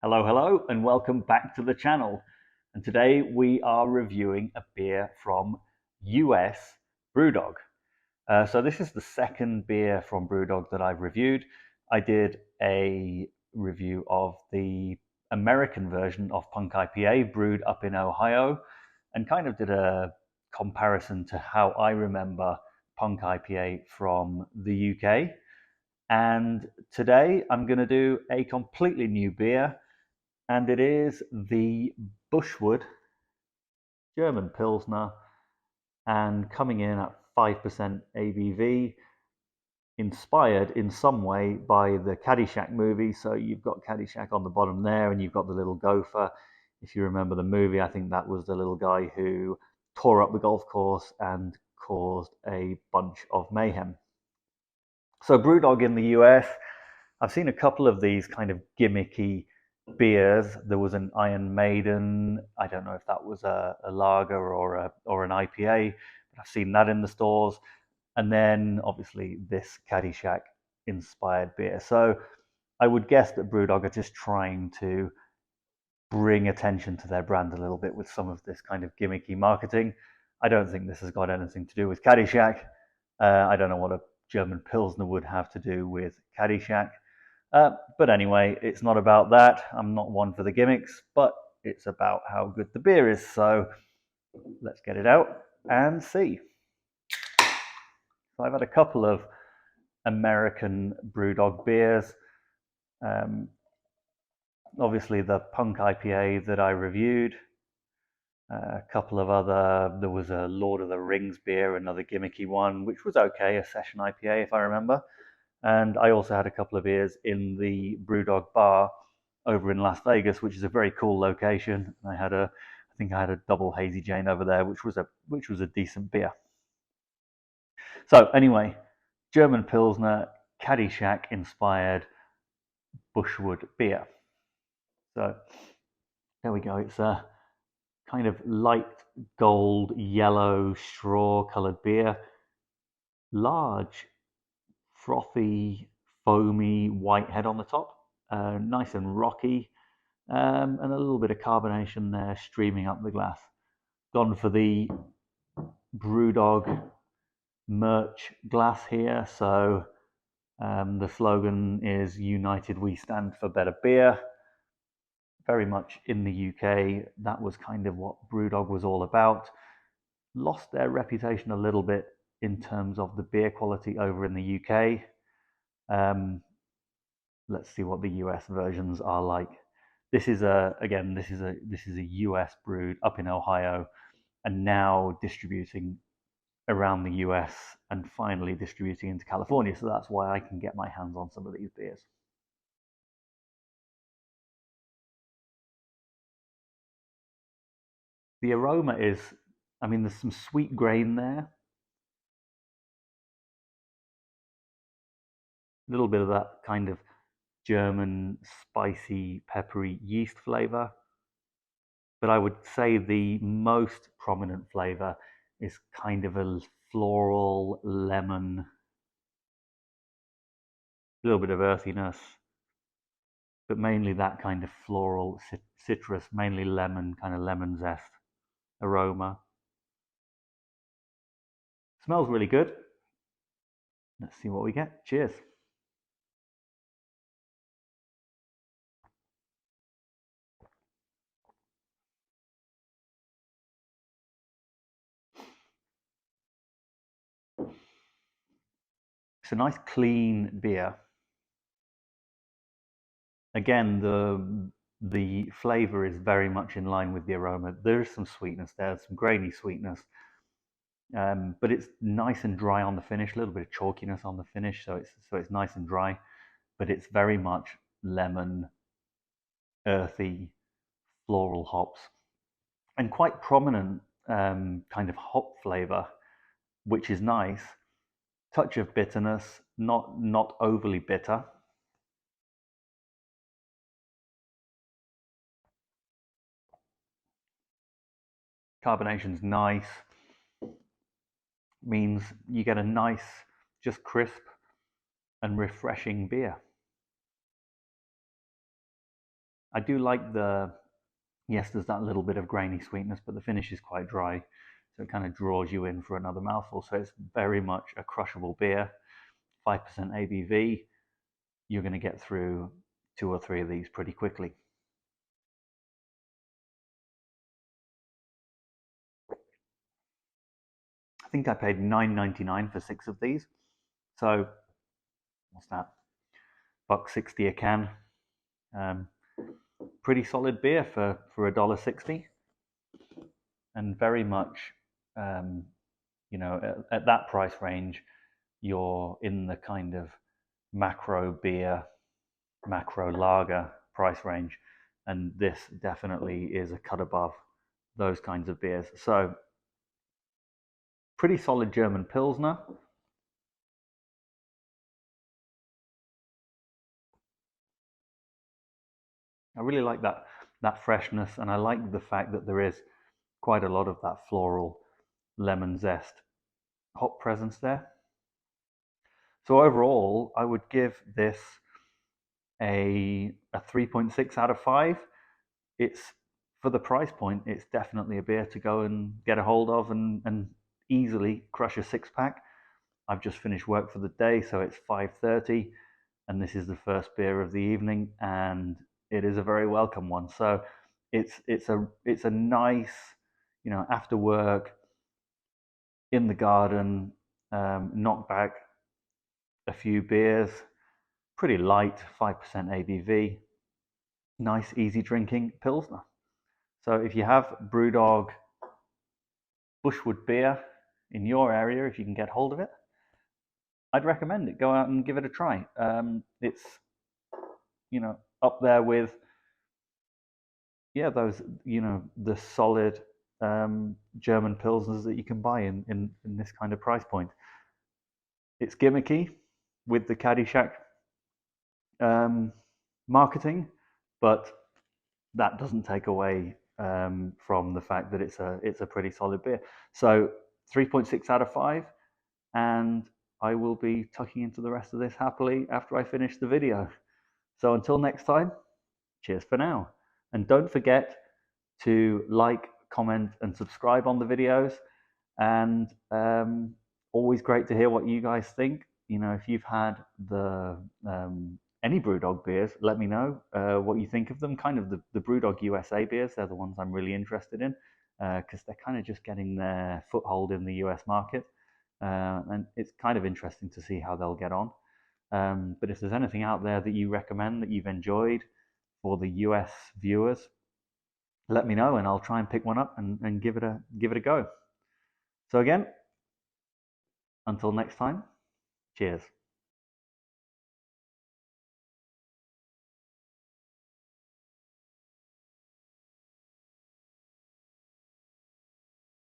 Hello, and welcome back to the channel. And today we are reviewing a beer from US Brewdog. So this is the second beer from Brewdog that I've reviewed. I did a review of the American version of Punk IPA brewed up in Ohio and kind of did a comparison to how I remember Punk IPA from the UK. And today I'm going to do a completely new beer, and it is the Bushwood German Pilsner, and coming in at 5% ABV, inspired in some way by the Caddyshack movie. So you've got Caddyshack on the bottom there, and you've got the little gopher. If you remember the movie, I think that was the little guy who tore up the golf course and caused a bunch of mayhem. So Brewdog in the US, I've seen a couple of these kind of gimmicky beers. There was an Iron Maiden. I don't know if that was a lager or an IPA, but I've seen that in the stores. And then obviously this Caddyshack inspired beer. So I would guess that Brewdog are just trying to bring attention to their brand a little bit with some of this kind of gimmicky marketing. I don't think this has got anything to do with Caddyshack. I don't know what a German Pilsner would have to do with Caddyshack. But anyway, it's not about that. I'm not one for the gimmicks, but it's about how good the beer is. So let's get it out and see. So I've had a couple of American Brewdog beers. Obviously the Punk IPA that I reviewed. A couple of other, there was a Lord of the Rings beer, another gimmicky one, which was okay, a session IPA if I remember. And I also had a couple of beers in the Brewdog bar over in Las Vegas, which is a very cool location. I think I had a double Hazy Jane over there, which was a decent beer. So anyway, German Pilsner, Caddyshack inspired Bushwood beer. So there we go. It's a kind of light gold, yellow, straw-colored beer. Large, frothy, foamy white head on the top. Nice and rocky. And a little bit of carbonation there streaming up the glass. Gone for the Brewdog merch glass here. So the slogan is "United we stand for better beer." Very much in the UK, that was kind of what Brewdog was all about. Lost their reputation a little bit in terms of the beer quality over in the UK. Let's see what the US versions are like. This is a US brewed up in Ohio and now distributing around the US and finally distributing into California. So that's why I can get my hands on some of these beers. The aroma is, there's some sweet grain there. A little bit of that kind of German spicy, peppery yeast flavor. But I would say the most prominent flavor is kind of a floral lemon, a little bit of earthiness, but mainly that kind of floral citrus, mainly lemon, kind of lemon zest aroma. Smells really good. Let's see what we get. Cheers. It's a nice clean beer. Again, the flavor is very much in line with the aroma. There is some sweetness there, some grainy sweetness, but it's nice and dry on the finish. A little bit of chalkiness on the finish, so it's nice and dry, but it's very much lemon, earthy, floral hops, and quite prominent kind of hop flavor, which is nice. Touch of bitterness, not overly bitter. Carbonation's nice. Means you get a nice, just crisp and refreshing beer. I do like yes, there's that little bit of grainy sweetness, but the finish is quite dry. So it kind of draws you in for another mouthful. So it's very much a crushable beer, 5% ABV. You're going to get through 2 or 3 of these pretty quickly. I think I paid $9.99 for 6 of these. So what's that? $1.60 a can. Pretty solid beer for $1.60, and very much, at that price range, you're in the kind of macro beer, macro lager price range, and this definitely is a cut above those kinds of beers. So pretty solid German Pilsner. I really like that freshness, and I like the fact that there is quite a lot of that floral lemon zest hop presence there. So overall, I would give this a 3.6 out of 5. It's, for the price point, it's definitely a beer to go and get a hold of and easily crush a 6-pack. I've just finished work for the day, so it's 5:30, and this is the first beer of the evening, and it is a very welcome one. So it's a nice, after work, in the garden, knock back a few beers, pretty light, 5% ABV, nice, easy drinking Pilsner. So if you have Brewdog Bushwood beer in your area, if you can get hold of it, I'd recommend it. Go out and give it a try. It's, up there with, those, the solid German Pilsners that you can buy in this kind of price point. It's gimmicky with the Caddyshack marketing, but that doesn't take away from the fact that it's a pretty solid beer. So 3.6 out of 5, and I will be tucking into the rest of this happily after I finish the video. So until next time, cheers for now. And don't forget to like, comment, and subscribe on the videos. And always great to hear what you guys think. If you've had any Brewdog beers, let me know what you think of them. Kind of the Brewdog USA beers, they're the ones I'm really interested in, because they're kind of just getting their foothold in the US market. And it's kind of interesting to see how they'll get on. But if there's anything out there that you recommend that you've enjoyed for the US viewers, let me know, and I'll try and pick one up and give it a go. So again, until next time, cheers.